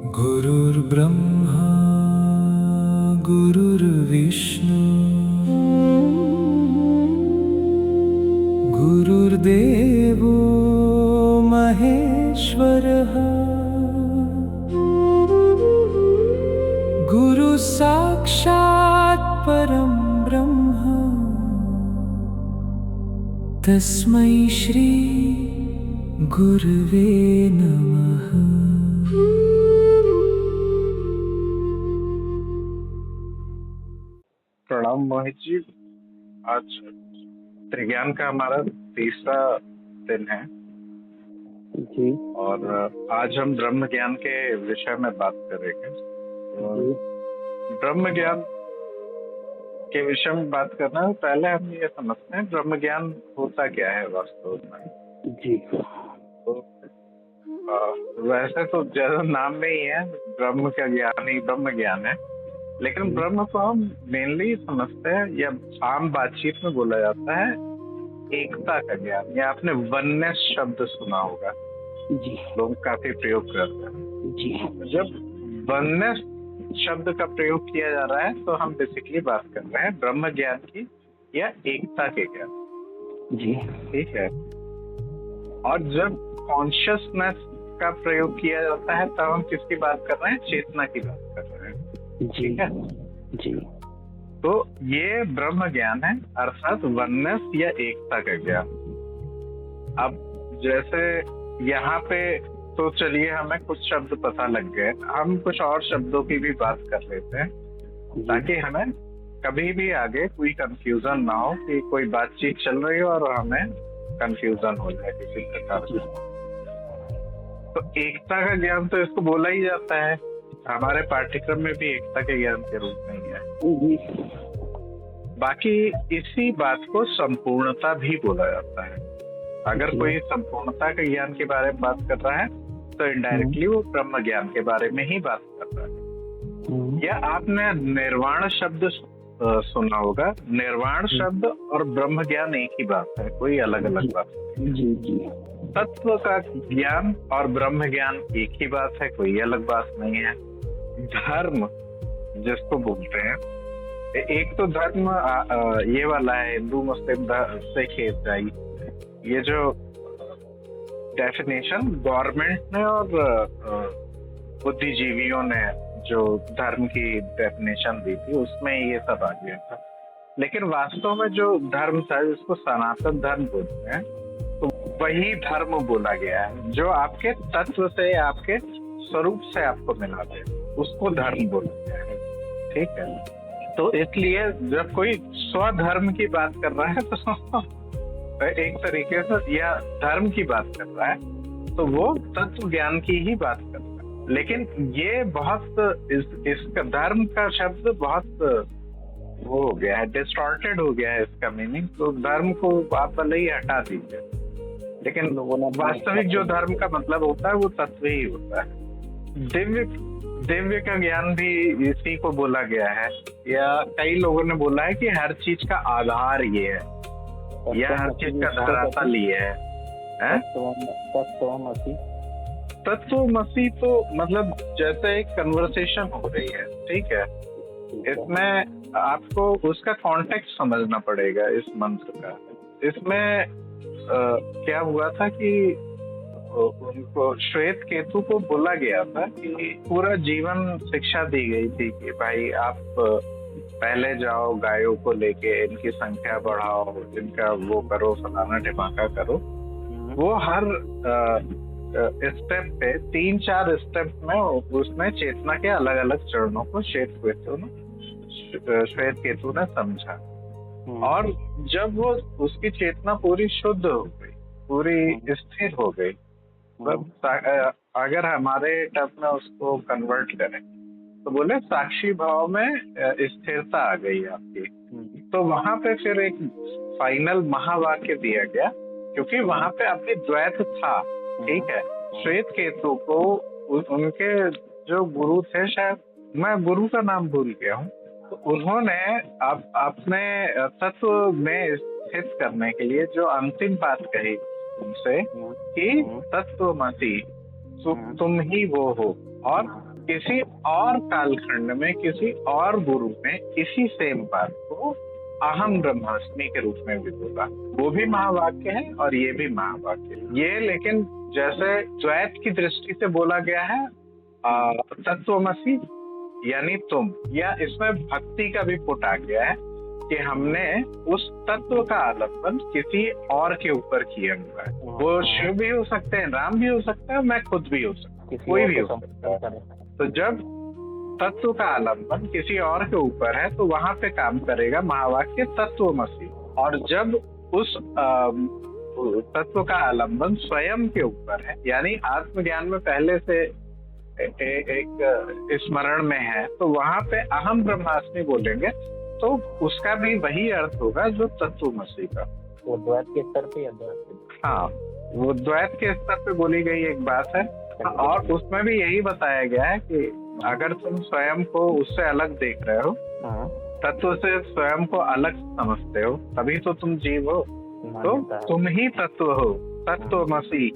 गुरुर्ब्रह्मा गुरुर्विष्णु गुरुर्देवो महेश्वरः गुरु साक्षात् परं ब्रह्म तस्मै श्री गुरुवे नमः। प्रणाम मोहित जी। आज त्रिज्ञान का हमारा तीसरा दिन है जी। और आज हम ब्रह्म ज्ञान के विषय में बात करेंगे। ब्रह्म ज्ञान के विषय में बात करना है, पहले हम ये समझते हैं ब्रह्म ज्ञान होता क्या है वास्तव में। जी। तो वैसे तो ज्यादा नाम में ही है ब्रह्म का ज्ञान ही ब्रह्म ज्ञान है, लेकिन ब्रह्म को हम मेनली समझते हैं या आम बातचीत में बोला जाता है एकता का ज्ञान, या आपने वननेस शब्द सुना होगा। जी। लोग काफी प्रयोग करते हैं। जी। जब वननेस शब्द का प्रयोग किया जा रहा है तो हम बेसिकली बात कर रहे हैं ब्रह्म ज्ञान की या एकता के ज्ञान। जी। ठीक है। और जब कॉन्शियसनेस का प्रयोग किया जाता है तब हम किसकी बात कर रहे हैं? चेतना की बात कर रहे हैं। जी। है? जी। तो ये ब्रह्म ज्ञान है, अर्थात वननेस या एकता का ज्ञान। अब जैसे यहाँ पे तो चलिए हमें कुछ शब्द पता लग गए, हम कुछ और शब्दों की भी बात कर लेते हैं ताकि हमें कभी भी आगे कोई कंफ्यूजन ना हो कि कोई बातचीत चल रही हो और हमें कंफ्यूजन हो जाए किसी प्रकार से। तो एकता का ज्ञान तो इसको बोला ही जाता है, हमारे पाठ्यक्रम में भी एकता के ज्ञान के रूप में ही है। बाकी इसी बात को संपूर्णता भी बोला जाता है। अगर कोई संपूर्णता के ज्ञान के बारे में बात कर रहा है तो इनडायरेक्टली वो ब्रह्म ज्ञान के बारे में ही बात कर रहा है। या आपने निर्वाण शब्द सुना होगा। निर्वाण शब्द और ब्रह्म ज्ञान एक ही बात है, कोई अलग अलग बात नहीं। जी। जी। तत्व का ज्ञान और ब्रह्म ज्ञान एक ही बात है, कोई अलग बात नहीं है। धर्म जिसको बोलते हैं, एक तो धर्म ये वाला है हिंदू मुस्लिम सिख ईसाई, ये जो डेफिनेशन गवर्नमेंट ने और बुद्धिजीवियों ने जो धर्म की डेफिनेशन दी थी उसमें ये सब आ गया था। लेकिन वास्तव में जो धर्म था जिसको सनातन धर्म बोलते हैं, तो वही धर्म बोला गया है जो आपके तत्व से, आपके स्वरूप से आपको मिला दे, उसको धर्म बोला गया है। ठीक है। तो इसलिए जब कोई स्वधर्म की बात कर रहा है तो एक तरीके से या धर्म की बात कर रहा है तो वो तत्व ज्ञान की ही बात कर रहा है। लेकिन ये बहुत इसका धर्म का शब्द बहुत वो हो गया है, डिस्टॉर्टेड हो गया है इसका मीनिंग। तो धर्म को आप भले ही हटा दीजिए, लेकिन वास्तविक जो धर्म का मतलब होता है वो तत्व ही होता है। दिव्य का ज्ञान भी इसी को बोला गया है, या कई लोगों ने बोला है कि हर चीज का आधार ये है या हर चीज का धरातल ये है। तत्वमसी तो मतलब जैसे एक कन्वर्सेशन हो रही है। ठीक है। इसमें आपको उसका कॉन्टेक्स्ट समझना पड़ेगा इस मंत्र का। इसमें क्या हुआ था कि उनको श्वेत केतु को बोला गया था कि पूरा जीवन शिक्षा दी गई थी कि भाई आप पहले जाओ, गायों को लेके इनकी संख्या बढ़ाओ, इनका वो करो, फलाना ढिमाका करो। वो हर स्टेप पे 3-4 स्टेप में उसने चेतना के अलग अलग चरणों को श्वेत केतु ने समझा। और जब वो उसकी चेतना पूरी शुद्ध हो गई, पूरी स्थिर हो गई, अगर हमारे टर्म में उसको कन्वर्ट करें तो बोले साक्षी भाव में स्थिरता आ गई आपकी। तो वहां पे फिर एक फाइनल महावाक्य दिया गया, क्योंकि वहां पे आपकी द्वैत था। ठीक है। श्वेत केतु को उनके जो गुरु थे, शायद मैं गुरु का नाम भूल गया हूँ, तो उन्होंने अपने तत्व में स्थित करने के लिए जो अंतिम बात कही उनसे कि तत्वमसि, तुम ही वो हो। और किसी और कालखंड में किसी और गुरु ने इसी सेम बात को अहम ब्रह्मास्मि के रूप में भी बोला। वो भी महावाक्य है और ये भी महावाक्य है। ये लेकिन जैसे द्वैत की दृष्टि से बोला गया है तत्वमसि यानी तुम, या इसमें भक्ति का भी पुट आ गया है कि हमने उस तत्व का आलंबन किसी और के ऊपर किया हुआ है। वो शिव भी हो सकते हैं, राम भी हो सकता है, मैं खुद भी हो सकता हूँ, कोई भी हो सकता है। तो जब तत्व का आलंबन किसी और के ऊपर है तो वहां पे काम करेगा महावाक्य तत्वमसि। और जब उस तत्व का आलंबन स्वयं के ऊपर है, यानी आत्मज्ञान में पहले से एक स्मरण में है, तो वहां पे अहम ब्रह्मास्मि बोलेंगे तो उसका भी वही अर्थ होगा जो तत्वमसि का। वो द्वैत के स्तर पे या द्वैत? हाँ, वो द्वैत के स्तर पे बोली गई एक बात है। और उसमें भी यही बताया गया है कि अगर तुम स्वयं को उससे अलग देख रहे हो, तत्व से स्वयं को अलग समझते हो, तभी तो तुम जीव हो, तो तुम ही तत्व हो, तत्वमसि।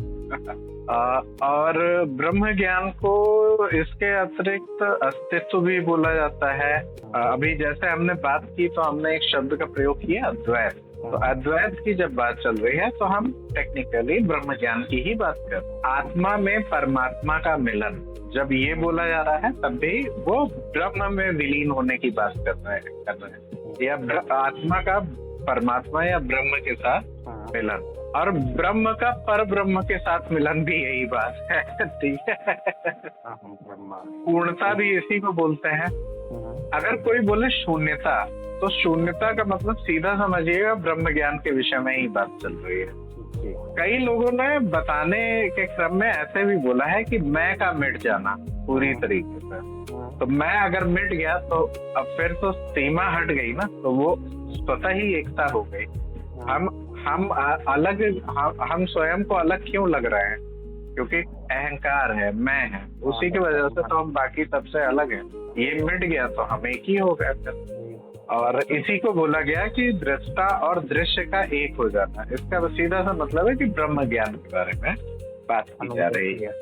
और ब्रह्म ज्ञान को इसके अतिरिक्त अस्तित्व भी बोला जाता है। अभी जैसे हमने बात की तो हमने एक शब्द का प्रयोग किया अद्वैत। तो अद्वैत की जब बात चल रही है तो हम टेक्निकली ब्रह्म ज्ञान की ही बात कर रहे हैं। आत्मा में परमात्मा का मिलन जब ये बोला जा रहा है तब भी वो ब्रह्म में विलीन होने की बात कर रहे हैं, या आत्मा का परमात्मा या ब्रह्म के साथ मिलन। और ब्रह्म का पर ब्रह्म के साथ मिलन भी यही बात है। ठीक है, पूर्णता भी इसी को बोलते हैं। अगर कोई बोले शून्यता, तो शून्यता का मतलब सीधा समझिएगा ब्रह्म ज्ञान के विषय में ही बात चल रही है। कई लोगों ने बताने के क्रम में ऐसे भी बोला है कि मैं का मिट जाना पूरी तरीके से। तो मैं अगर मिट गया तो अब फिर तो सीमा हट गई ना, तो वो स्वतः ही एकता हो गई। हम अलग, हम स्वयं को अलग क्यों लग रहे हैं? क्योंकि अहंकार है, मैं है, उसी की वजह से तो हम बाकी सबसे अलग हैं। ये मिट गया तो हम एक ही हो गए फिर। और इसी को बोला गया कि दृष्टा और दृश्य का एक हो जाना। इसका सीधा सा मतलब है कि ब्रह्म ज्ञान के बारे में बात की जा रही है।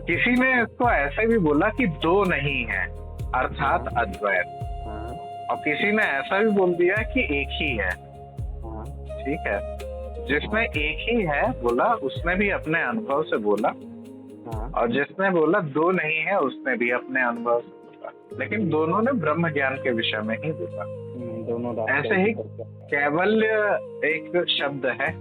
किसी ने इसको ऐसे भी बोला कि दो नहीं है, अर्थात अद्वैत। और किसी ने ऐसा भी बोल दिया कि एक ही है। ठीक है, जिसने एक ही है बोला उसने भी अपने अनुभव से बोला, और जिसने बोला दो नहीं है उसने भी अपने अनुभव से बोला, लेकिन दोनों ने ब्रह्म ज्ञान के विषय में ही बोला। दोनों ऐसे ही कैवल्य एक शब्द है।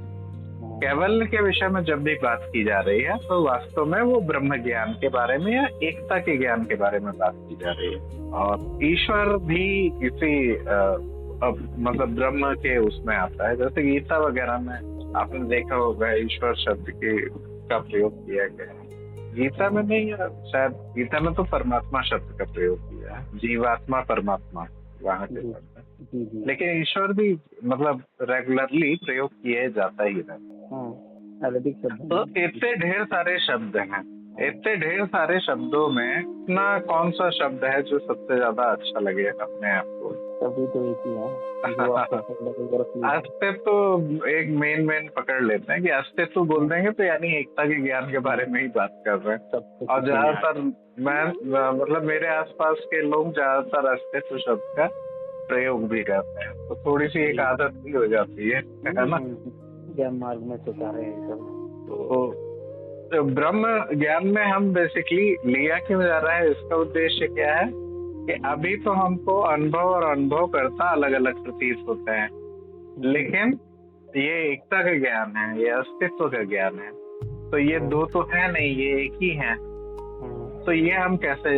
कैवल्य के विषय में जब भी बात की जा रही है तो वास्तव में वो ब्रह्म ज्ञान के बारे में या एकता के ज्ञान के बारे में बात की जा रही है। और ईश्वर भी किसी मतलब ब्रह्म के उसमें आता है। जैसे गीता वगैरह में आपने देखा होगा ईश्वर शब्द का प्रयोग किया गया है। गीता में नहीं है शायद, गीता में तो परमात्मा शब्द का प्रयोग किया है, जीवात्मा परमात्मा वहाँ के शब्द है। लेकिन ईश्वर भी मतलब रेगुलरली प्रयोग किए जाता ही रहता है। तो इतने ढेर सारे शब्द हैं, इतने ढेर सारे शब्दों में इतना कौन सा शब्द है जो सबसे ज्यादा अच्छा लगे अपने आप को? सभी तो एक ही है। अस्तित्व तो एक मेन पकड़ लेते हैं कि अस्तित्व बोल देंगे तो यानी एकता के ज्ञान के बारे में ही बात कर रहे हैं। और ज्यादातर मैं मतलब मेरे आसपास के लोग ज्यादातर अस्तित्व शब्द का प्रयोग भी करते हैं, तो थोड़ी सी एक आदत भी हो जाती है ना। ज्ञान मार्ग में सुधारे तो ब्रह्म ज्ञान में हम बेसिकली लिया क्यों जा रहा है, इसका उद्देश्य क्या है कि अभी तो हमको अनुभव और अनुभव करता अलग अलग प्रतीत होते हैं, लेकिन ये एकता का ज्ञान है, ये अस्तित्व का ज्ञान है, तो ये दो तो है नहीं, ये एक ही है। तो ये हम कैसे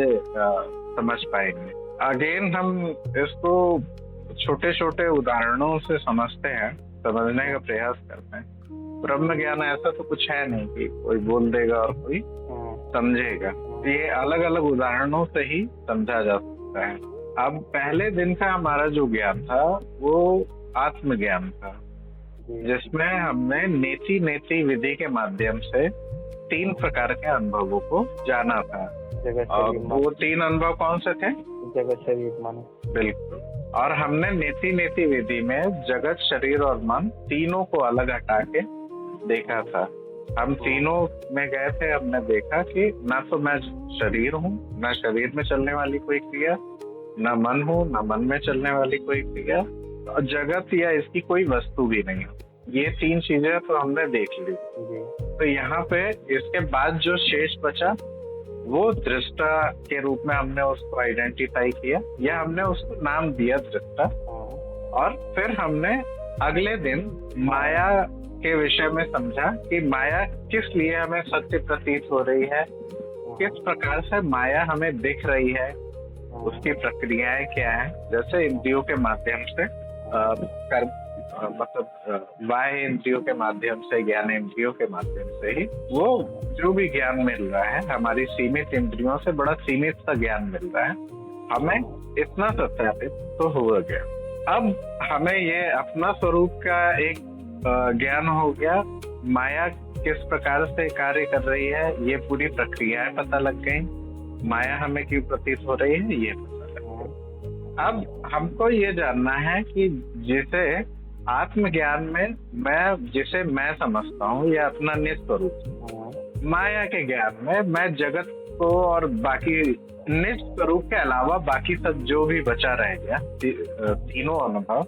समझ पाएंगे? अगेन हम इसको छोटे छोटे उदाहरणों से समझते हैं, समझने का प्रयास करते हैं। ब्रह्म ज्ञान ऐसा तो कुछ है नहीं कि कोई बोल देगा और कोई समझेगा। ये अलग अलग उदाहरणों से ही समझा जा सकता है। अब पहले दिन का हमारा जो ज्ञान था वो आत्मज्ञान था, जिसमें हमने नेति विधि के माध्यम से 3 प्रकार के अनुभवों को जाना था। और वो 3 अनुभव कौन से थे? जगत, शरीर, मन। बिल्कुल। और हमने नेति विधि में जगत, शरीर और मन तीनों को अलग हटा के देखा था। हम तीनों में गए थे, हमने देखा कि ना तो मैं शरीर हूँ, ना शरीर में चलने वाली कोई क्रिया, ना मन हूँ, ना मन में चलने वाली कोई क्रिया, और जगत या इसकी कोई वस्तु भी नहीं है। ये तीन चीजें तो हमने देख ली। जी तो यहाँ पे इसके बाद जो शेष बचा वो दृष्टा के रूप में हमने उसको आइडेंटिफाई किया, या हमने उसको नाम दिया दृष्टा। और फिर हमने अगले दिन माया के विषय में समझा कि माया किस लिए हमें सत्य प्रतीत हो रही है, किस प्रकार से माया हमें दिख रही है, उसकी प्रक्रियाएं क्या है। जैसे इंद्रियों के माध्यम से मतलब बाह्य इंद्रियों के माध्यम से, ज्ञान इंद्रियों के माध्यम से ही वो जो भी ज्ञान मिल रहा है, हमारी सीमित इंद्रियों से बड़ा सीमित सा ज्ञान मिल रहा है, हमें इतना सत्यापित तो हो गया। अब हमें ये अपना स्वरूप का एक ज्ञान हो गया, माया किस प्रकार से कार्य कर रही है ये पूरी प्रक्रियाएं पता लग गई, माया हमें क्यों प्रतीत हो रही है ये पता लग गया। अब हमको ये जानना है कि जिसे आत्मज्ञान में जिसे मैं समझता हूँ या अपना निस्वरूप, माया के ज्ञान में मैं जगत को और बाकी निस्वरूप के अलावा बाकी सब जो भी बचा रह गया, तीनों अनुभव,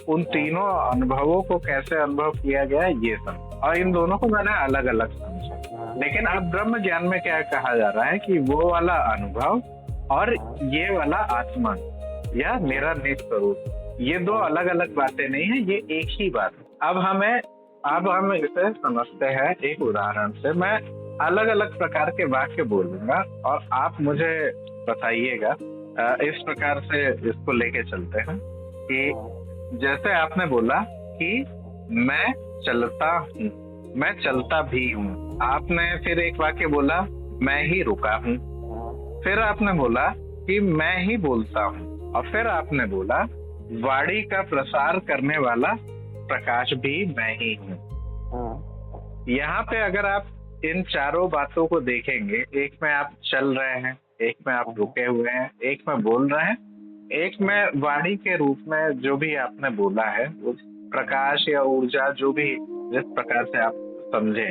उन तीनों अनुभवों को कैसे अनुभव किया गया ये सब, और इन दोनों को मैंने अलग अलग समझा। लेकिन अब ब्रह्म ज्ञान में क्या कहा जा रहा है कि वो वाला अनुभव और ये वाला आत्मा या मेरा निस्वरूप, ये दो अलग अलग बातें नहीं है, ये एक ही बात है। अब हम इसे समझते हैं एक उदाहरण से। मैं अलग अलग प्रकार के वाक्य बोलूंगा और आप मुझे बताइएगा। इस प्रकार से इसको लेके चलते हैं कि जैसे आपने बोला कि मैं चलता हूँ, मैं चलता भी हूँ। आपने फिर एक वाक्य बोला मैं ही रुका हूँ, फिर आपने बोला कि मैं ही बोलता हूँ, और फिर आपने बोला वाणी का प्रसार करने वाला प्रकाश भी मैं ही हूँ। यहाँ पे अगर आप इन चारों बातों को देखेंगे, एक में आप चल रहे हैं, एक में आप रुके हुए हैं, एक में बोल रहे हैं, एक में वाणी के रूप में जो भी आपने बोला है, वो प्रकाश या ऊर्जा जो भी जिस प्रकार से आप समझे,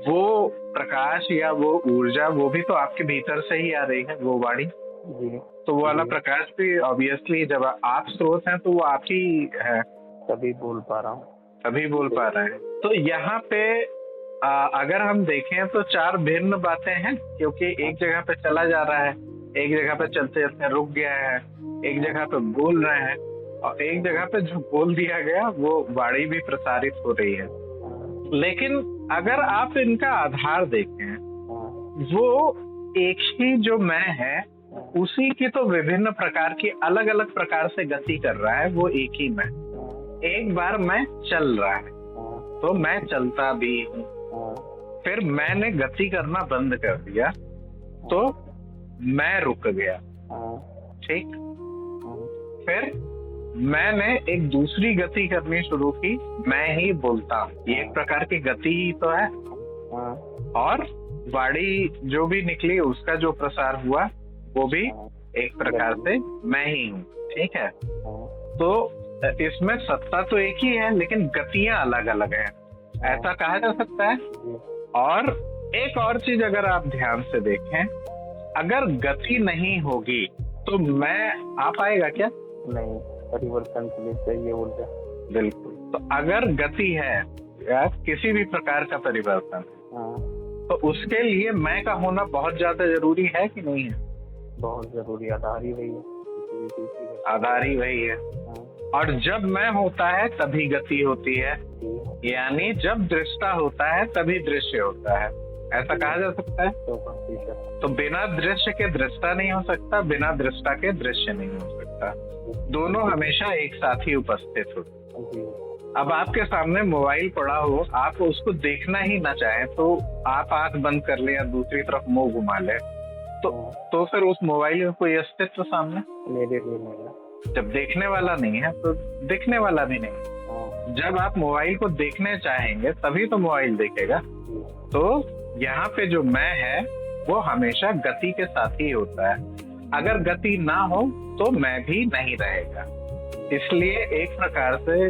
वो प्रकाश या वो ऊर्जा वो भी तो आपके भीतर से ही आ रही है, वो वाणी। तो वो वाला प्रकाश भी ऑब्वियसली जब आप स्रोत हैं तो वो आप ही है, तभी बोल पा रहा हूँ, तभी बोल पा रहे हैं। तो यहाँ पे अगर हम देखें तो चार भिन्न बातें हैं, क्योंकि एक जगह पे चला जा रहा है, एक जगह पे चलते चलते रुक गया है, एक जगह पे बोल रहे हैं, और एक जगह पे जो बोल दिया गया वो वाणी भी प्रसारित हो रही है। लेकिन अगर आप इनका आधार देखें, वो एक ही जो मैं है उसी की तो विभिन्न प्रकार की अलग अलग प्रकार से गति कर रहा है, वो एक ही मैं। एक बार मैं चल रहा है तो मैं चलता भी हूँ, फिर मैंने गति करना बंद कर दिया तो मैं रुक गया, ठीक। फिर मैंने एक दूसरी गति करनी शुरू की, मैं ही बोलता हूँ, ये एक प्रकार की गति ही तो है। और वाणी जो भी निकली उसका जो प्रसार हुआ वो भी एक प्रकार से मैं ही हूँ, ठीक है। तो इसमें सत्ता तो एक ही है लेकिन गतियां अलग अलग हैं, ऐसा कहा जा सकता है। और एक और चीज अगर आप ध्यान से देखें, अगर गति नहीं होगी तो मैं आ पाएगा क्या? नहीं, परिवर्तन के लिए चाहिए ऊर्जा। बिल्कुल। तो अगर गति है या किसी भी प्रकार का परिवर्तन, तो उसके लिए मैं का होना बहुत ज्यादा जरूरी है कि नहीं है? बहुत जरूरी, आधार ही वही है, आधार ही वही है। और जब मैं होता है तभी गति होती है, यानी जब दृष्टा होता है तभी दृश्य होता है, ऐसा कहा जा सकता है। तो बिना दृश्य के दृष्टा नहीं हो सकता, बिना दृष्टा के दृश्य नहीं हो सकता, दोनों हमेशा एक साथ ही उपस्थित होते। अब आपके सामने मोबाइल पड़ा हो, आप उसको देखना ही ना चाहें तो आप आंख बंद कर ले या दूसरी तरफ मुंह घुमा ले, तो फिर उस मोबाइल में कोई अस्तित्व सामने मेरे लिए नहीं। जब देखने वाला नहीं है तो दिखने वाला भी नहीं। जब आप मोबाइल को देखने चाहेंगे तभी तो मोबाइल देखेगा। तो यहाँ पे जो मैं है वो हमेशा गति के साथ ही होता है, अगर गति ना हो तो मैं भी नहीं रहेगा। इसलिए एक प्रकार से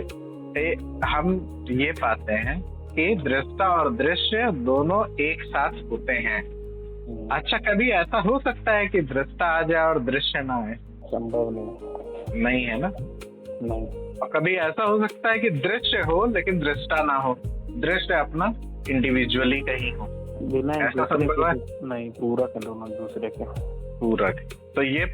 हम ये पाते हैं कि दृष्टा और दृश्य दोनों एक साथ होते हैं। अच्छा, कभी ऐसा हो सकता है कि दृष्टा आ जाए और दृश्य ना आए? संभव नहीं। नहीं है ना। नहीं। और कभी ऐसा हो सकता है कि दृश्य हो लेकिन दृष्टा ना हो, दृश्य अपना इंडिविजुअली कहीं हो? बिना एक ऐसा दूसरे संभव है? के नहीं, पूरक है दोनों एक दूसरे के। पूरक। तो ये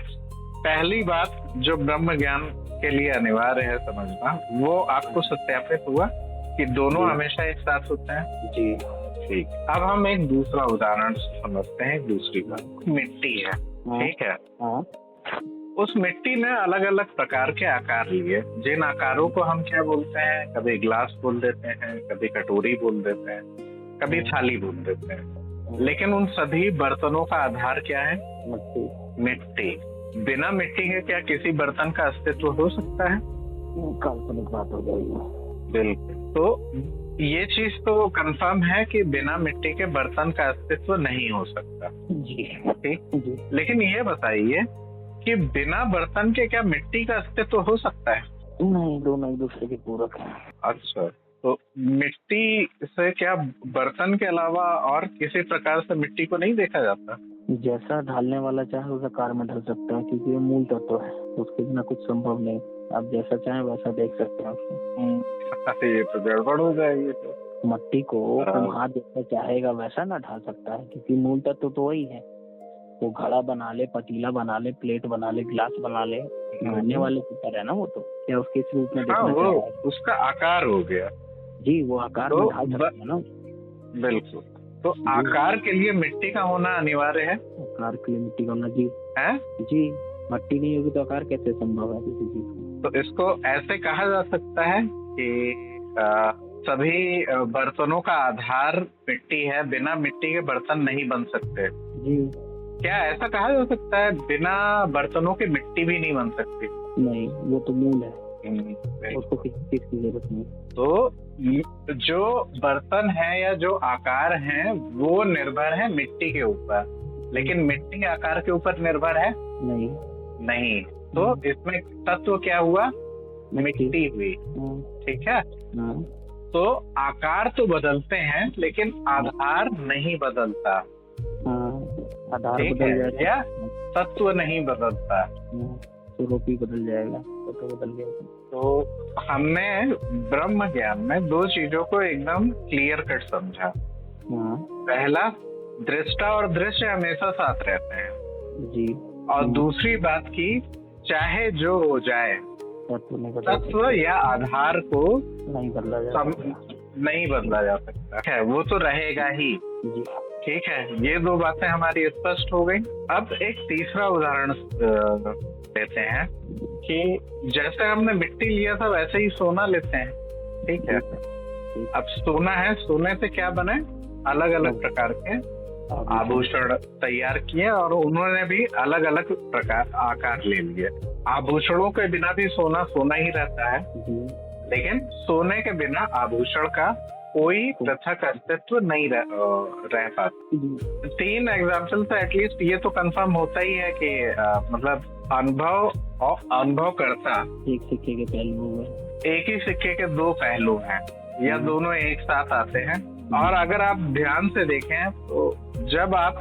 पहली बात जो ब्रह्म ज्ञान के लिए अनिवार्य है समझना, वो आपको सत्यापित हुआ कि दोनों हमेशा एक साथ होते हैं। जी। ठीक। अब हम एक दूसरा उदाहरण समझते हैं। दूसरी बात, मिट्टी है, ठीक है। हाँ। उस मिट्टी ने अलग अलग प्रकार के आकार लिए, जिन आकारों को हम क्या बोलते हैं, कभी ग्लास बोल देते हैं, कभी कटोरी बोल देते हैं, कभी थाली बोल देते हैं। लेकिन उन सभी बर्तनों का आधार क्या है? मिट्टी। मिट्टी। बिना मिट्टी के क्या किसी बर्तन का अस्तित्व हो सकता है? काल्पनिक बात हो जाएगी। बिल्कुल। तो ये चीज तो कंफर्म है कि बिना मिट्टी के बर्तन का अस्तित्व नहीं हो सकता। जी। ठीक। जी। लेकिन ये बताइए कि बिना बर्तन के क्या मिट्टी का अस्तित्व हो सकता है? नहीं, दोनों एक दूसरे के पूरक हैं। अच्छा, तो मिट्टी से क्या बर्तन के अलावा और किसी प्रकार से मिट्टी को नहीं देखा जाता? जैसा ढालने वाला चाहे उस आकार में ढल सकता है, क्योंकि ये मूल तत्व है, उसके बिना कुछ संभव नहीं। आप जैसा चाहें वैसा देख सकते हैं उसको। ये तो गड़बड़ हो जाएगी। तो मट्टी को कुम्हार जैसा चाहेगा वैसा ना ढाल सकता है, क्योंकि मूल तत्व तो वही है। वो घड़ा बना ले, पतीला बना ले, प्लेट बना ले, गिलास बना ले, खाने वाले की तरह है ना वो। तो क्या उसके इस रूप में देखना वो चाहिए? उसका आकार हो गया। जी, वो आकार तो में ढाल सकता है ना। बिल्कुल। तो आकार के लिए मिट्टी का होना अनिवार्य है। आकार के लिए मिट्टी का होना, जी है जी। मट्टी नहीं होगी तो आकार कैसे संभव है किसी चीज का? तो इसको ऐसे कहा जा सकता है कि सभी बर्तनों का आधार मिट्टी है, बिना मिट्टी के बर्तन नहीं बन सकते। जी। क्या ऐसा कहा जा सकता है बिना बर्तनों के मिट्टी भी नहीं बन सकती? नहीं, वो तो मूल है, उसको किसी चीज की जरूरत नहीं। तो जो बर्तन है या जो आकार है वो निर्भर है मिट्टी के ऊपर, लेकिन मिट्टी आकार के ऊपर निर्भर है नहीं। तो इसमें तत्व क्या हुआ? मिट्टी हुई। ठीक है। तो आकार तो बदलते हैं लेकिन आधार नहीं बदलता। आधार ठीक बदल है, जाएगा या तत्व नहीं बदलता। स्वरूप ही बदल जाएगा, तो बदल गया। तो हमने ब्रह्म ज्ञान में दो चीजों को एकदम क्लियर कट समझा। पहला, दृष्टा और दृश्य हमेशा साथ रहते हैं जी। और दूसरी बात की, चाहे जो हो जाए, तत्व या आधार को नहीं बदला जा सकता है, वो तो रहेगा ही। जी। ठीक है, ये दो बातें हमारी स्पष्ट हो गई। अब एक तीसरा उदाहरण लेते हैं कि जैसे हमने मिट्टी लिया था वैसे ही सोना लेते हैं। ठीक है। अब सोना है, सोने से क्या बने? अलग अलग प्रकार के आभूषण तैयार किए और उन्होंने भी अलग अलग प्रकार आकार ले लिए। आभूषणों के बिना भी सोना सोना ही रहता है, लेकिन सोने के बिना आभूषण का कोई पृथक अस्तित्व नहीं रह पाता। 3 एग्जाम्पल से एटलीस्ट ये तो कंफर्म होता ही है कि मतलब अनुभव और अनुभवकर्ता एक सिक्के के पहलू हैं। एक ही सिक्के के 2 पहलू हैं, या दोनों एक साथ आते हैं। और अगर आप ध्यान से देखें तो जब आप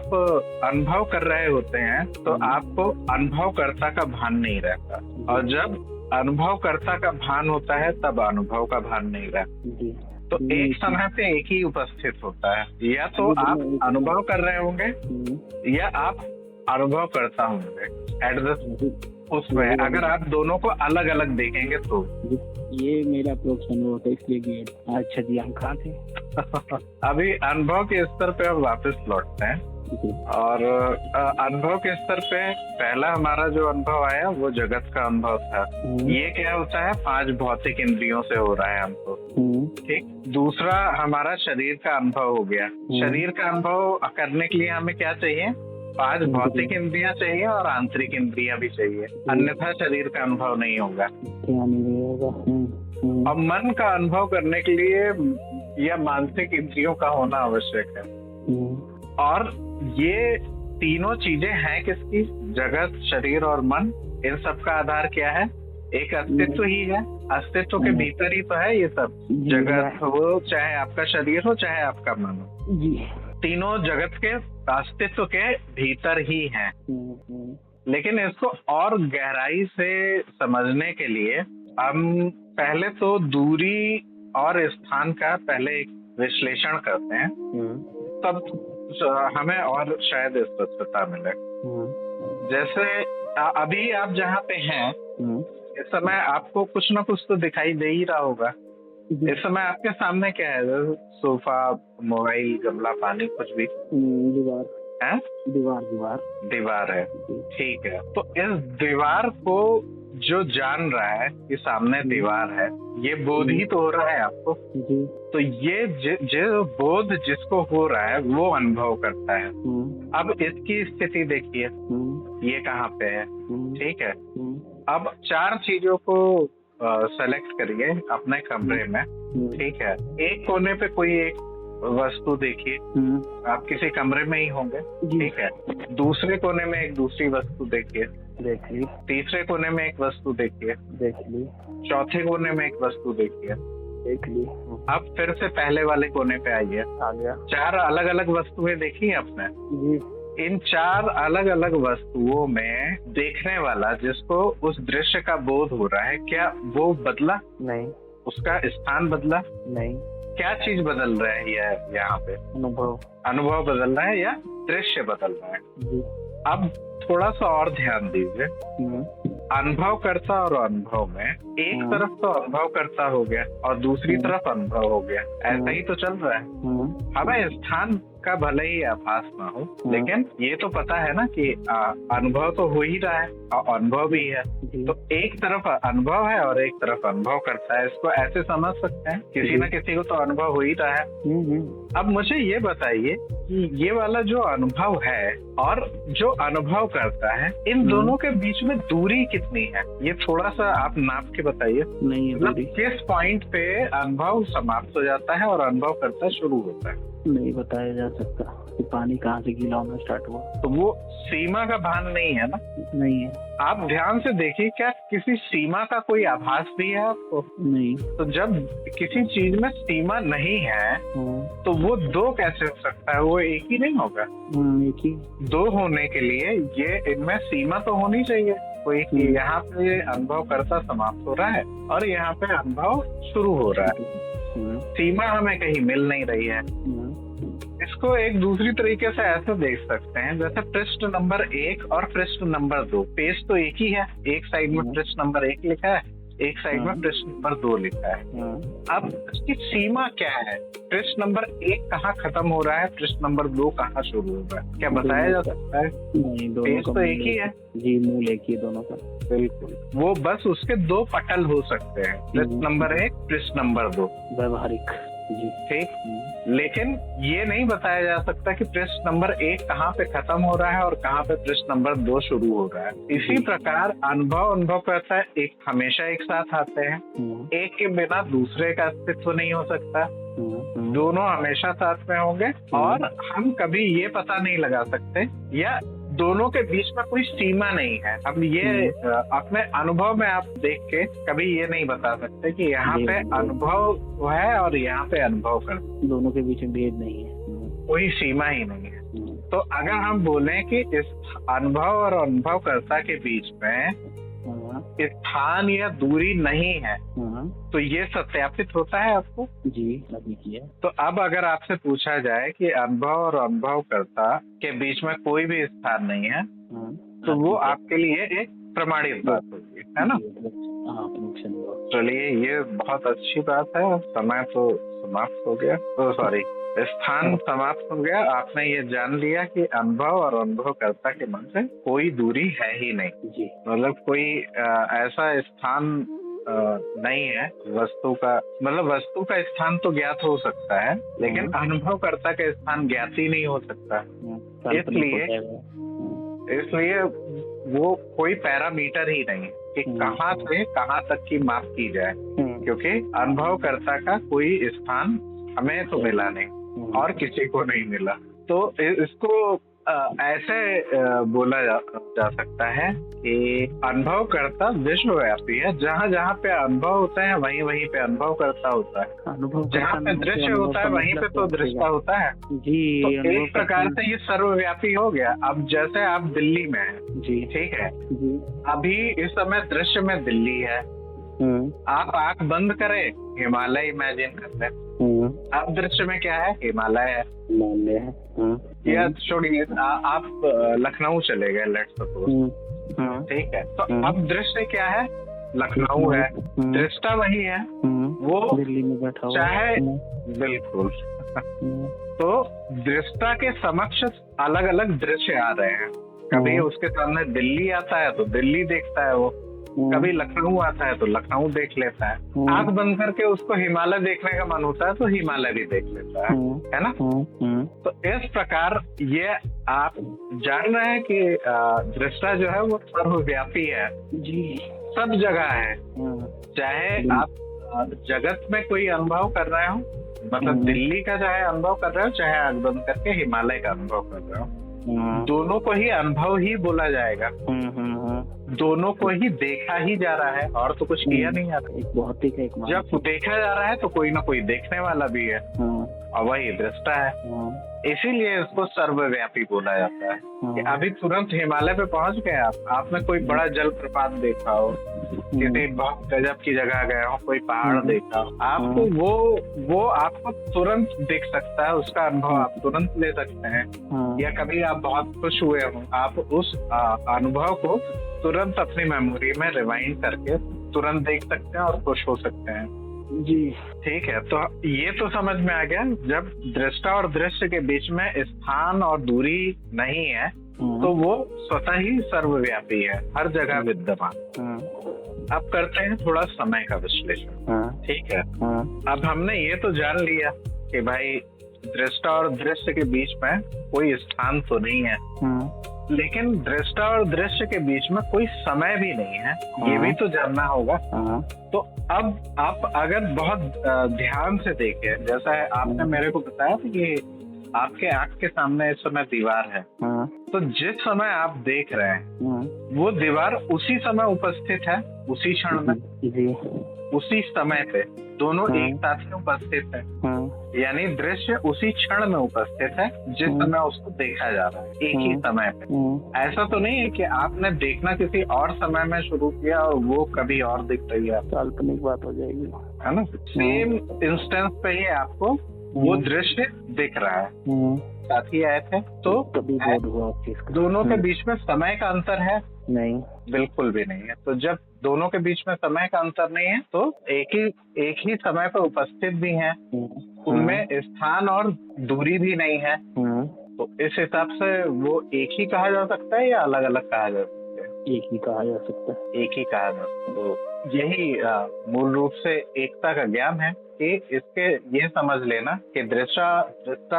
अनुभव कर रहे होते हैं तो आपको अनुभवकर्ता का भान नहीं रहता, और जब अनुभवकर्ता का भान होता है तब अनुभव का भान नहीं रहता। तो एक समय पे एक ही उपस्थित होता है, या तो आप अनुभव कर रहे होंगे या आप अनुभव करता होंगे एट द उसमें। अगर आप दोनों को अलग अलग देखेंगे तो ये मेरा अप्रोक्स अनुभव था, इसलिए अच्छा जी हम कहाँ थे? अभी अनुभव के स्तर पे हम वापस लौटते हैं। और अनुभव के स्तर पे पहला हमारा जो अनुभव आया वो जगत का अनुभव था। ये क्या होता है? 5 भौतिक इंद्रियों से हो रहा है हमको। ठीक। दूसरा हमारा शरीर का अनुभव हो गया। शरीर का अनुभव करने के लिए हमें क्या चाहिए? 5 भौतिक इंद्रियां चाहिए और आंतरिक इंद्रियां भी चाहिए, अन्यथा शरीर का अनुभव नहीं होगा। अब मन का अनुभव करने के लिए या मानसिक इंद्रियों का होना आवश्यक है। और ये तीनों चीजें हैं किसकी? जगत, शरीर और मन। इन सब का आधार क्या है? एक अस्तित्व ही है, अस्तित्व के भीतर ही तो है ये सब जगत हो, चाहे आपका शरीर हो, चाहे आपका मन हो, जी तीनों जगत के अस्तित्व के भीतर ही हैं। लेकिन इसको और गहराई से समझने के लिए हम पहले तो दूरी और स्थान का पहले एक विश्लेषण करते हैं, तब हमें और शायद स्पष्टता मिले। जैसे अभी आप जहाँ पे हैं इस समय आपको कुछ ना कुछ तो दिखाई दे ही रहा होगा। इस समय आपके सामने क्या है? सोफा, मोबाइल, गमला, पानी, कुछ भी? दीवार है, दीवार है। ठीक है, तो इस दीवार को जो जान रहा है कि सामने दीवार है, ये बोध ही तो हो रहा है आपको। तो ये जो बोध जिसको हो रहा है वो अनुभव करता है। अब इसकी स्थिति देखिए, ये कहाँ पे है? ठीक है, अब 4 चीजों को सेलेक्ट करिए अपने कमरे में। ठीक है, एक कोने पे कोई एक वस्तु देखिए, आप किसी कमरे में ही होंगे। ठीक है, दूसरे कोने में एक दूसरी वस्तु देखिए, देख ली। तीसरे कोने में एक वस्तु देखिए, देख ली। चौथे कोने में एक वस्तु देखिए, देख ली। अब फिर से पहले वाले कोने पे आइए, आ गया। 4 अलग अलग वस्तुएं देखी आपने। जी। इन 4 अलग अलग वस्तुओं में देखने वाला जिसको उस दृश्य का बोध हो रहा है, क्या वो बदला? नहीं। उसका स्थान बदला? नहीं। क्या चीज बदल रहा है यहाँ पे? अनुभव बदल रहा है या दृश्य बदल रहा है? जी। अब थोड़ा सा और ध्यान दीजिए, अनुभव करता और अनुभव में एक तरफ तो अनुभव करता हो गया और दूसरी तरफ अनुभव हो गया, ऐसा ही तो चल रहा है। हमें स्थान का भले ही आभास ना हो, लेकिन ये तो पता है ना कि अनुभव तो हो ही रहा है और अनुभव भी है। तो एक तरफ अनुभव है और एक तरफ अनुभव करता है, इसको ऐसे समझ सकते हैं, किसी न किसी को तो अनुभव हो ही रहा है। अब मुझे ये बताइए कि ये वाला जो अनुभव है और जो अनुभव करता है, इन दोनों के बीच में दूरी कितनी है? ये थोड़ा सा आप नाप के बताइए। नहीं, मतलब किस पॉइंट पे अनुभव समाप्त हो जाता है और अनुभव करता शुरू होता है? नहीं बताया जा सकता कि पानी कहाँ से गीला होना स्टार्ट हुआ। तो वो सीमा का भान नहीं है ना? नहीं है। आप ध्यान से देखिए, क्या किसी सीमा का कोई आभास भी है आपको? नहीं। तो जब किसी चीज में सीमा नहीं है तो वो 2 कैसे हो सकता है? वो एक ही नहीं होगा। एक ही। 2 होने के लिए ये इनमें सीमा तो होनी चाहिए कोई, कि यहाँ पे अनुभव करता समाप्त हो रहा है और यहाँ पे अनुभव शुरू हो रहा है। सीमा हमें कहीं मिल नहीं रही है। इसको एक दूसरी तरीके से ऐसे देख सकते हैं, जैसे पृष्ठ नंबर 1 और पृष्ठ नंबर 2, पेज तो एक ही है, एक साइड में पृष्ठ नंबर 1 लिखा है, एक साइड में पृष्ठ नंबर 2 लिखा है। अब इसकी सीमा क्या है? पृष्ठ नंबर 1 कहाँ खत्म हो रहा है, पृष्ठ नंबर 2 कहाँ शुरू हो रहा है? क्या बताया जा सकता है? नहीं, पेज तो एक ही है। जी, मूल एक ही दोनों का। बिल्कुल, वो बस उसके 2 पटल हो सकते हैं, पृष्ठ नंबर 1, पृष्ठ नंबर 2। व्यवहारिक। जी। ठीक, लेकिन ये नहीं बताया जा सकता कि पृष्ठ नंबर 1 कहाँ पे खत्म हो रहा है और कहाँ पे पृष्ठ नंबर 2 शुरू हो रहा है। इसी प्रकार अनुभव करता है, एक हमेशा एक साथ आते हैं, एक के बिना दूसरे का अस्तित्व नहीं हो सकता, दोनों हमेशा साथ में होंगे और हम कभी ये पता नहीं लगा सकते या दोनों के बीच में कोई सीमा नहीं है। अब ये अपने अनुभव में आप देख के कभी ये नहीं बता सकते कि यहाँ पे अनुभव है और यहाँ पे अनुभव करते, दोनों के बीच में भेद नहीं है, कोई सीमा ही नहीं है। तो अगर हम बोलें कि इस अनुभव और अनुभवकर्ता के बीच में स्थान या दूरी नहीं है, तो ये सत्यापित होता है आपको? जी, अभी किया। तो अब अगर आपसे पूछा जाए कि अनुभव और अनुभवकर्ता के बीच में कोई भी स्थान नहीं है, तो वो आपके लिए एक प्रमाणित बात होगी, है ना? चलिए, ये बहुत अच्छी बात है। समय तो समाप्त हो गया, तो सॉरी, स्थान समाप्त हो गया। आपने ये जान लिया कि अनुभव और अनुभवकर्ता के मन से कोई दूरी है ही नहीं जी। मतलब कोई ऐसा स्थान नहीं है वस्तु का, मतलब वस्तु का स्थान तो ज्ञात हो सकता है, लेकिन अनुभवकर्ता का स्थान ज्ञात ही नहीं हो सकता। इसलिए वो कोई पैरामीटर ही नहीं है कि कहाँ से कहाँ तक की माप की जाए, क्योंकि अनुभवकर्ता का कोई स्थान हमें तो मिला नहीं और किसी को नहीं मिला। तो इसको ऐसे बोला जा सकता है कि अनुभव करता विश्वव्यापी है। जहाँ जहाँ पे अनुभव होता है वहीं वहीं पे अनुभव करता होता है। अनुभव जहाँ पे दृश्य होता है वहीं पे तो दृष्टा होता है। जी, तो एक प्रकार से ये सर्वव्यापी हो गया। अब जैसे आप दिल्ली में हैं, जी ठीक है, जी। अभी इस समय दृश्य में दिल्ली है। आप आंख बंद करें, हिमालय इमेजिन करते हैं। अब दृश्य में क्या है? हिमालय है। हिमालय है। या छोड़िए, आप लखनऊ चले गए, लेट्स सपोज, ठीक है, तो अब दृश्य क्या है? लखनऊ है। दृष्टा वही है, वो दिल्ली में बैठा हुआ चाहे, बिल्कुल। तो दृष्टा के समक्ष अलग अलग दृश्य आ रहे हैं। कभी उसके सामने दिल्ली आता है तो दिल्ली देखता है वो, कभी लखनऊ आता है तो लखनऊ देख लेता है। आंख बंद करके उसको हिमालय देखने का मन होता है तो हिमालय भी देख लेता है ना। तो इस प्रकार ये आप जान रहे हैं कि दृष्टा जो है वो सर्वव्यापी है जी, सब जगह है। चाहे आप जगत में कोई अनुभव कर रहे हो, मतलब दिल्ली का चाहे अनुभव कर रहे हो, चाहे आंख बंद करके हिमालय का अनुभव कर रहे हो, दोनों को ही अनुभव ही बोला जाएगा। दोनों को ही देखा ही जा रहा है, और तो कुछ किया नहीं जाता। एक भौतिक है, एक जब देखा जा रहा है तो कोई ना कोई देखने वाला भी है, और वही दृष्टा है। इसीलिए इसको सर्वव्यापी बोला जाता है। कि अभी तुरंत हिमालय पे पहुंच गए आपने कोई बड़ा जलप्रपात देखा हो, किसी बहुत गजब की जगह गए हो, कोई पहाड़ देखा हो, आपको वो आपको तुरंत दिख सकता है, उसका अनुभव आप तुरंत ले सकते हैं। या कभी आप बहुत खुश हुए हो, आप उस अनुभव को तुरंत अपनी मेमोरी में रिवाइंड करके तुरंत देख सकते हैं और खुश हो सकते हैं जी। ठीक है, तो ये तो समझ में आ गया। जब दृष्टा और दृश्य के बीच में स्थान और दूरी नहीं है तो वो स्वतः ही सर्वव्यापी है, हर जगह विद्यमान। अब करते हैं थोड़ा समय का विश्लेषण। ठीक है, अब हमने ये तो जान लिया कि भाई दृष्टा और दृश्य के बीच में कोई स्थान तो नहीं है, लेकिन दृष्टा और दृश्य के बीच में कोई समय भी नहीं है, ये भी तो जानना होगा। तो अब आप अगर बहुत ध्यान से देखें, जैसा आपने मेरे को बताया था कि आपके आंख के सामने इस समय दीवार है, तो जिस समय आप देख रहे हैं वो दीवार उसी समय उपस्थित है, उसी क्षण में, उसी समय पे दोनों एक साथ ही उपस्थित है। यानी दृश्य उसी क्षण में उपस्थित है जिस समय उसको देखा जा रहा है, एक ही समय पे। ऐसा तो नहीं है कि आपने देखना किसी और समय में शुरू किया और वो कभी और दिख रही है, काल्पनिक बात हो जाएगी, है ना। सेम इंस्टेंस पे ही आपको वो दृश्य दिख रहा है। साथ ही आए थे तो कभी दोनों के बीच में समय का अंतर है? नहीं, बिल्कुल भी नहीं है। तो जब दोनों के बीच में समय का अंतर नहीं है तो एक ही समय पर उपस्थित भी हैं, उनमें स्थान और दूरी भी नहीं है। तो इस हिसाब से वो एक ही कहा जा सकता है या अलग अलग कहा जा सकता है? एक ही कहा जा सकता है। एक ही कहा जा सकता है। तो यही मूल रूप से एकता का ज्ञान है कि इसके ये समझ लेना कि दृष्टा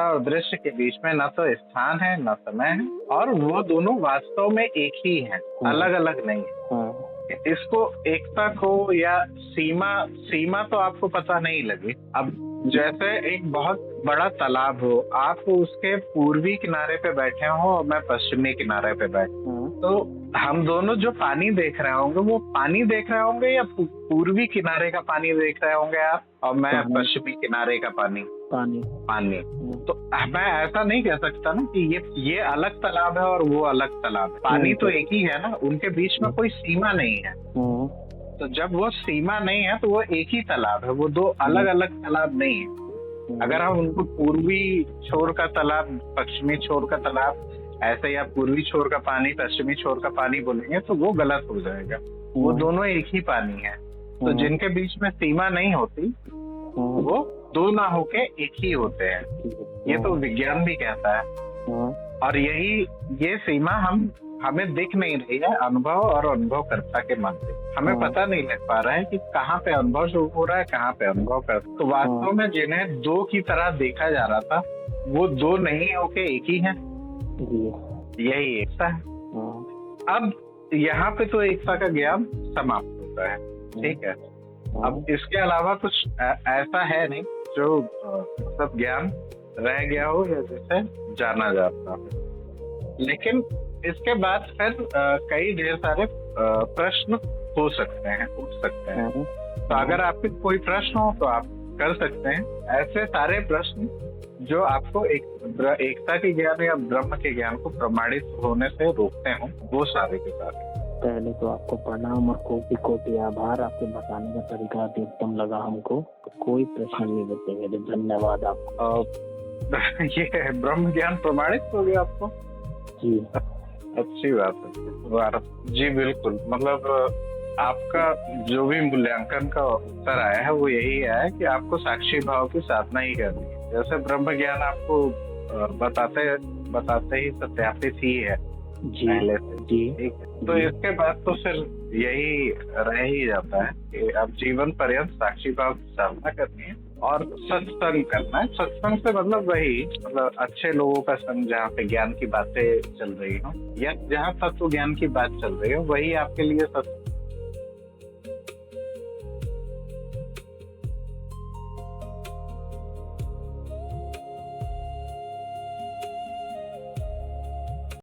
और दृश्य के बीच में न तो स्थान है न समय है, और वो दोनों वास्तव में एक ही हैं, अलग अलग नहीं है। इसको एकता को या सीमा तो आपको पता नहीं लगी। अब जैसे एक बहुत बड़ा तालाब हो, आप उसके पूर्वी किनारे पे बैठे हो और मैं पश्चिमी किनारे पे बैठा हूँ, तो हम दोनों जो पानी देख रहे होंगे वो पानी देख रहे होंगे या पूर्वी किनारे का पानी देख रहे होंगे आप, और मैं पश्चिमी किनारे का पानी। तो मैं ऐसा नहीं कह सकता ना कि ये अलग तालाब है और वो अलग तालाब है। पानी तो एक ही है ना, उनके बीच में कोई सीमा नहीं है। तो जब वो सीमा नहीं है तो वो एक ही तालाब है, वो दो अलग अलग तालाब नहीं है। अगर हम उनको पूर्वी छोर का तालाब, पश्चिमी छोर का तालाब ऐसे, या पूर्वी छोर का पानी, पश्चिमी छोर का पानी बोलेंगे तो वो गलत हो जाएगा। वो दोनों एक ही पानी है। तो जिनके बीच में सीमा नहीं होती वो दो ना होके एक ही होते हैं, ये तो विज्ञान भी कहता है। और ये सीमा हमें दिख नहीं रही है अनुभव और अनुभवकर्ता के मन से। हमें पता नहीं लग पा रहा है कि कहाँ पे अनुभव शुरू हो रहा है, कहाँ पे अनुभव कर। तो वास्तव में जिन्हें दो की तरह देखा जा रहा था वो दो नहीं होके एक ही है, यही एकता है। अब यहाँ पे तो एकता का ज्ञान समाप्त होता है। ठीक है, अब इसके अलावा कुछ ऐसा है नहीं जो सब ज्ञान रह गया हो या जिसे जाना जाता हो। लेकिन इसके बाद फिर कई ढेर सारे प्रश्न हो सकते हैं, उठ सकते हैं। तो अगर आपके कोई प्रश्न हो तो आप कर सकते हैं ऐसे सारे प्रश्न जो आपको एकता के ज्ञान या ब्रह्म के ज्ञान को प्रमाणित होने से रोकते हो, वो सारे के सारे। पहले तो आपको प्रणाम और कोटि कोटि आभार, आपके बताने का तरीका अति उत्तम लगा हमको। कोई प्रश्न नहीं बचे मेरे, धन्यवाद आपको। ये ब्रह्म ज्ञान प्रमाणित हो गया आपको? जी अच्छी बात है जी। बिल्कुल, मतलब आपका जो भी मूल्यांकन का उत्तर आया है वो यही है कि आपको साक्षी भाव की साधना ही करनी है। जैसे ब्रह्म ज्ञान आपको बताते ही सत्यापित ही है जी पहले से, जी। ठीक है। तो इसके बाद तो फिर यही रह ही जाता है कि अब जीवन पर्यंत साक्षी भाव की साधना करनी है और सत्संग करना है। सत्संग से मतलब वही, मतलब अच्छे लोगों का संग, जहाँ पे ज्ञान की बातें चल रही हो या जहाँ तत्व ज्ञान की बात चल रही हो, वही आपके लिए सत्संग